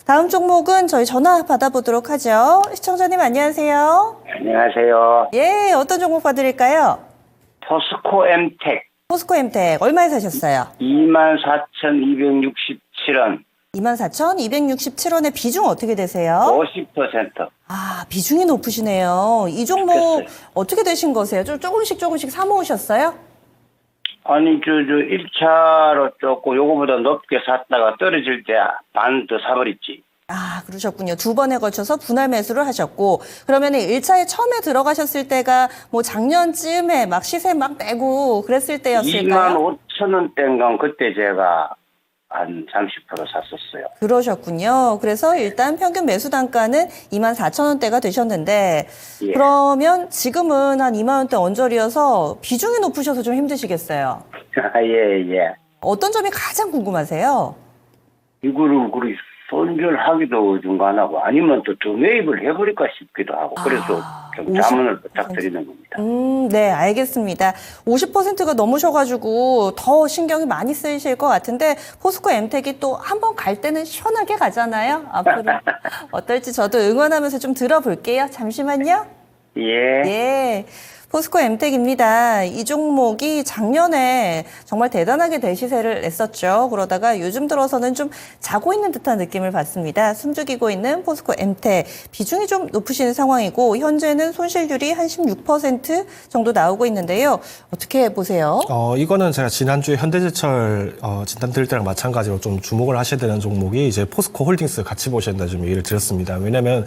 다음 종목은 저희 전화 받아보도록 하죠. 시청자님 안녕하세요. 안녕하세요. 예, 어떤 종목 봐드릴까요? 포스코엠텍 포스코엠텍 얼마에 사셨어요? 24,267원 24,267원의 비중 어떻게 되세요? 50%. 아, 비중이 높으시네요. 이 종목 어떻게 되신 거세요? 좀 조금씩 사 모으셨어요? 아니, 1차로 조금 요거보다 높게 샀다가 떨어질 때 반 더 사버렸지. 아, 그러셨군요. 두 번에 걸쳐서 분할 매수를 하셨고, 그러면 1차에 처음에 들어가셨을 때가 뭐 작년쯤에 막 시세 막 내고 그랬을 때였을까요? 25,000원대인가 그때 제가 한 30% 샀었어요. 그러셨군요. 그래서 일단 평균 매수 단가는 24,000원대가 되셨는데, 예. 그러면 지금은 한 2만 원대 언저리여서 비중이 높으셔서 좀 힘드시겠어요. 예. 어떤 점이 가장 궁금하세요? 이거를 그리 손절하기도 좀 안 하고 아니면 또 더 매입을 해버릴까 싶기도 하고 그래서 좀 자문을 부탁드리는 겁니다. 네, 알겠습니다. 50%가 넘으셔가지고 더 신경이 많이 쓰이실 것 같은데 포스코 엠텍이 또 한 번 갈 때는 시원하게 가잖아요. 앞으로 어떨지 저도 응원하면서 좀 들어볼게요. 잠시만요. 예. 예. 포스코 엠텍입니다. 이 종목이 작년에 정말 대단하게 대시세를 냈었죠. 그러다가 요즘 들어서는 좀 자고 있는 듯한 느낌을 받습니다. 숨죽이고 있는 포스코 엠텍. 비중이 좀 높으신 상황이고 현재는 손실률이 한 16% 정도 나오고 있는데요. 어떻게 보세요? 이거는 제가 지난주에 현대제철 진단 드릴 때랑 마찬가지로 좀 주목을 하셔야 되는 종목이 이제 포스코 홀딩스 같이 보셔야 된다 좀 얘기를 드렸습니다. 왜냐면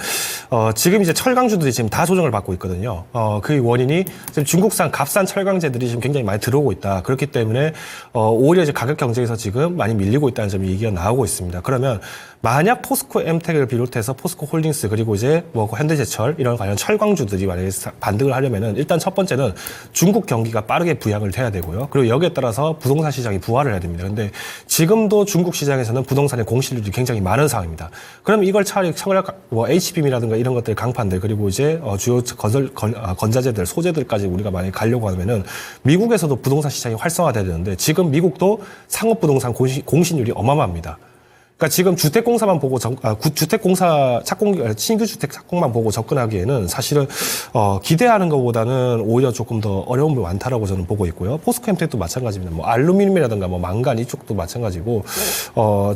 지금 이제 철강주들이 지금 다 조정을 받고 있거든요. 그 원인이 지금 중국산 값싼 철강제들이 지금 굉장히 많이 들어오고 있다. 그렇기 때문에 오히려 이제 가격 경쟁에서 지금 많이 밀리고 있다는 점이 얘기가 나오고 있습니다. 그러면 만약 포스코 엠텍을 비롯해서 포스코 홀딩스 그리고 이제 뭐 현대제철 이런 관련 철강주들이 만약에 반등을 하려면은 일단 첫 번째는 중국 경기가 빠르게 부양을 돼야 되고요. 그리고 여기에 따라서 부동산 시장이 부활을 해야 됩니다. 근데 지금도 중국 시장에서는 부동산의 공실률이 굉장히 많은 상황입니다. 그럼 이걸 차라리 뭐 HBM이라든가 이런 것들 강판들 그리고 이제 주요 건자재들 소재들까지 우리가 만약에 가려고 하면은 미국에서도 부동산 시장이 활성화돼야 되는데 지금 미국도 상업 부동산 공실률이 어마어마합니다. 그러니까 지금 주택공사만 보고 주택공사 신규 주택 착공만 보고 접근하기에는 사실은 기대하는 것보다는 오히려 조금 더 어려운 게 많다라고 저는 보고 있고요. 포스코엠텍도 마찬가지입니다. 뭐 알루미늄이라든가 뭐 망간 이쪽도 마찬가지고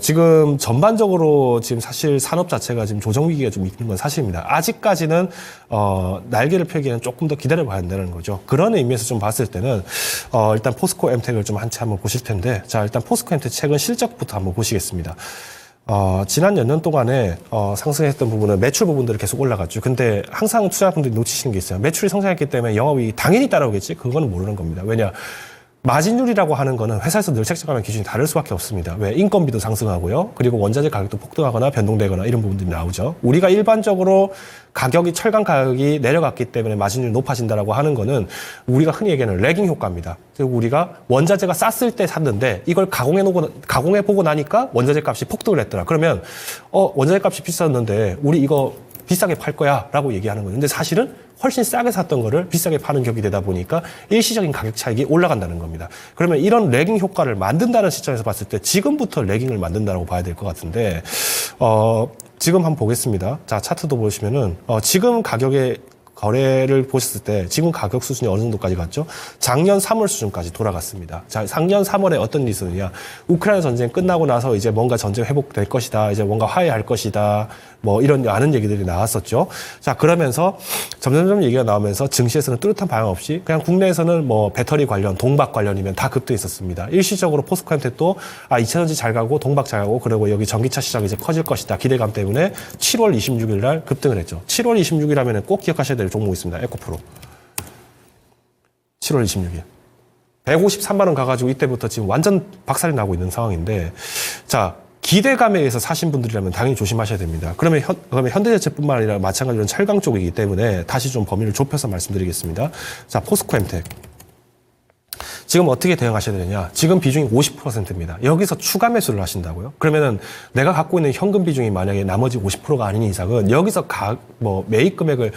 지금 전반적으로 지금 사실 산업 자체가 지금 조정 위기가 좀 있는 건 사실입니다. 아직까지는 날개를 펴기에는 조금 더 기다려봐야 한다는 거죠. 그런 의미에서 좀 봤을 때는 일단 포스코엠텍을 좀 한채 한번 보실 텐데 자 일단 포스코엠텍 최근 실적부터 한번 보시겠습니다. 지난 몇 년 동안에 상승했던 부분은 매출 부분들이 계속 올라갔죠. 근데 항상 투자자분들이 놓치시는 게 있어요. 매출이 성장했기 때문에 영업이익이 당연히 따라오겠지. 그거는 모르는 겁니다. 왜냐? 마진율이라고 하는 거는 회사에서 늘 책정하는 기준이 다를 수밖에 없습니다. 왜? 인건비도 상승하고요. 그리고 원자재 가격도 폭등하거나 변동되거나 이런 부분들이 나오죠. 우리가 일반적으로 철강 가격이 내려갔기 때문에 마진율이 높아진다라고 하는 거는 우리가 흔히 얘기하는 레깅 효과입니다. 그리고 우리가 원자재가 쌌을 때 샀는데 이걸 가공해보고 나니까 원자재 값이 폭등을 했더라. 그러면 원자재 값이 비쌌는데 우리 이거 비싸게 팔 거야 라고 얘기하는 거예요. 근데 사실은 훨씬 싸게 샀던 거를 비싸게 파는 격이 되다 보니까 일시적인 가격 차익이 올라간다는 겁니다. 그러면 이런 레깅 효과를 만든다는 시점에서 봤을 때 지금부터 레깅을 만든다고 봐야 될 것 같은데 지금 한번 보겠습니다. 자 차트도 보시면은 지금 가격의 거래를 보셨을 때 지금 가격 수준이 어느 정도까지 갔죠? 작년 3월 수준까지 돌아갔습니다. 자, 작년 3월에 어떤 일이 있었느냐? 우크라이나 전쟁 끝나고 나서 이제 뭔가 전쟁 회복될 것이다. 이제 뭔가 화해할 것이다. 뭐 이런 많은 얘기들이 나왔었죠. 자, 그러면서 점점점 얘기가 나오면서 증시에서는 뚜렷한 방향 없이 그냥 국내에서는 뭐 배터리 관련, 동박 관련이면 다 급등했었습니다. 일시적으로 포스코한테 또 2차전지 잘 가고 동박 잘 가고 그리고 여기 전기차 시장이 이제 커질 것이다. 기대감 때문에 7월 26일 날 급등을 했죠. 7월 26일 하면은 꼭 기억하셔야 될 종목이 있습니다. 에코프로. 7월 26일. 153만 원 가가지고 이때부터 지금 완전 박살이 나고 있는 상황인데 자 기대감에 의해서 사신 분들이라면 당연히 조심하셔야 됩니다. 그러면 현대제철뿐만 아니라 마찬가지로 철강 쪽이기 때문에 다시 좀 범위를 좁혀서 말씀드리겠습니다. 자 포스코엠텍. 지금 어떻게 대응하셔야 되느냐. 지금 비중이 50%입니다. 여기서 추가 매수를 하신다고요? 그러면은 내가 갖고 있는 현금 비중이 만약에 나머지 50%가 아닌 이상은 여기서 매입 금액을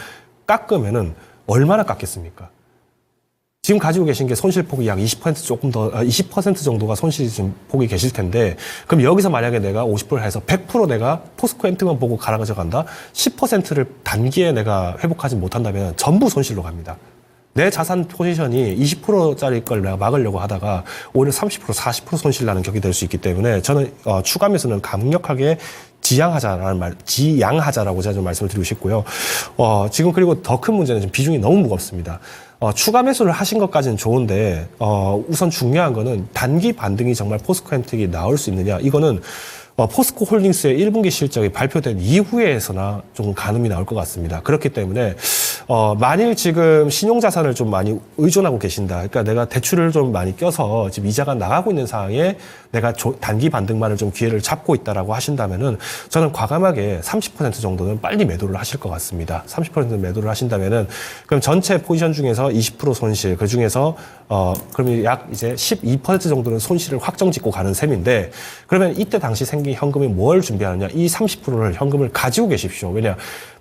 깎으면은 얼마나 깎겠습니까? 지금 가지고 계신 게 손실폭이 약 20% 조금 더, 20% 정도가 손실이 지금 폭이 계실 텐데, 그럼 여기서 만약에 내가 50%를 해서 100% 내가 포스코 엠텍만 보고 가져간다? 10%를 단기에 내가 회복하지 못한다면 전부 손실로 갑니다. 내 자산 포지션이 20%짜리 걸 내가 막으려고 하다가 오히려 30%, 40% 손실 나는 격이 될 수 있기 때문에 저는 추가 매수는 강력하게 지양하자라고 제가 좀 말씀을 드리고 싶고요. 지금 그리고 더 큰 문제는 지금 비중이 너무 무겁습니다. 추가 매수를 하신 것까지는 좋은데, 우선 중요한 거는 단기 반등이 정말 포스코 엠텍이 나올 수 있느냐. 이거는 포스코 홀딩스의 1분기 실적이 발표된 이후에서나 좀 가늠이 나올 것 같습니다. 그렇기 때문에 만일 지금 신용자산을 좀 많이 의존하고 계신다. 그러니까 내가 대출을 좀 많이 껴서 지금 이자가 나가고 있는 상황에 내가 단기 반등만을 좀 기회를 잡고 있다라고 하신다면은 저는 과감하게 30% 정도는 빨리 매도를 하실 것 같습니다. 30% 매도를 하신다면은 그럼 전체 포지션 중에서 20% 손실, 그 중에서 그러면 약 이제 12% 정도는 손실을 확정 짓고 가는 셈인데, 그러면 이때 당시 생긴 현금이 뭘 준비하느냐? 이 30%를 현금을 가지고 계십시오. 왜냐?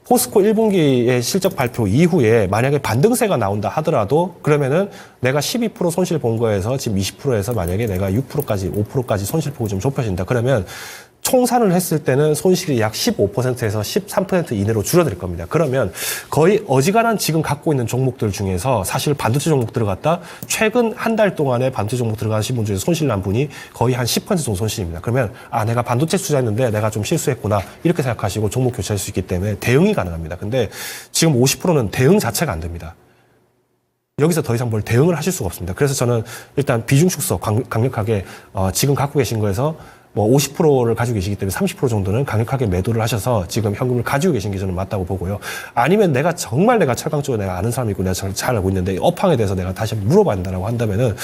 포스코 1분기의 실적 발표 이후에 만약에 반등세가 나온다 하더라도 그러면은 내가 12% 손실 본 거에서 지금 20%에서 만약에 내가 6%까지 5%까지 손실폭이 좀 좁혀진다. 그러면 총산을 했을 때는 손실이 약 15%에서 13% 이내로 줄어들 겁니다. 그러면 거의 어지간한 지금 갖고 있는 종목들 중에서 사실 반도체 종목 들어갔다 최근 한 달 동안에 반도체 종목 들어가신 분 중에서 손실 난 분이 거의 한 10% 정도 손실입니다. 그러면 내가 반도체 투자했는데 내가 좀 실수했구나 이렇게 생각하시고 종목 교체할 수 있기 때문에 대응이 가능합니다. 근데 지금 50%는 대응 자체가 안 됩니다. 여기서 더 이상 뭘 대응을 하실 수가 없습니다. 그래서 저는 일단 비중 축소 강력하게 지금 갖고 계신 거에서 50%를 가지고 계시기 때문에 30% 정도는 강력하게 매도를 하셔서 지금 현금을 가지고 계신 게 저는 맞다고 보고요. 아니면 내가 철강 쪽에 내가 아는 사람이 있고 내가 잘 알고 있는데 업황에 대해서 내가 다시 물어봐야 된다고 한다면은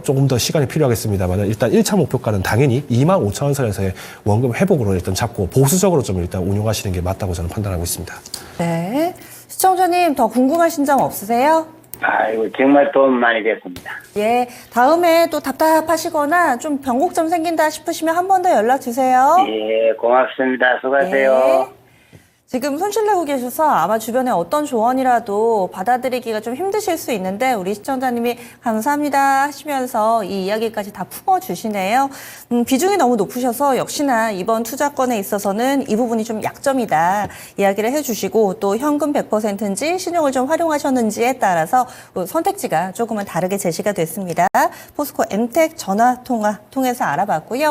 조금 더 시간이 필요하겠습니다만 일단 1차 목표가는 당연히 25,000원 선에서의 원금 회복으로 일단 잡고 보수적으로 좀 일단 운용하시는 게 맞다고 저는 판단하고 있습니다. 네. 시청자님 더 궁금하신 점 없으세요? 아이고, 정말 도움 많이 됐습니다. 예, 다음에 또 답답하시거나 좀 변곡점 생긴다 싶으시면 한 번 더 연락 주세요. 예, 고맙습니다. 수고하세요. 예. 지금 손실 내고 계셔서 아마 주변에 어떤 조언이라도 받아들이기가 좀 힘드실 수 있는데 우리 시청자님이 감사합니다 하시면서 이 이야기까지 다 품어주시네요. 비중이 너무 높으셔서 역시나 이번 투자건에 있어서는 이 부분이 좀 약점이다 이야기를 해주시고 또 현금 100%인지 신용을 좀 활용하셨는지에 따라서 선택지가 조금은 다르게 제시가 됐습니다. 포스코 엠텍 전화 통화 통해서 알아봤고요.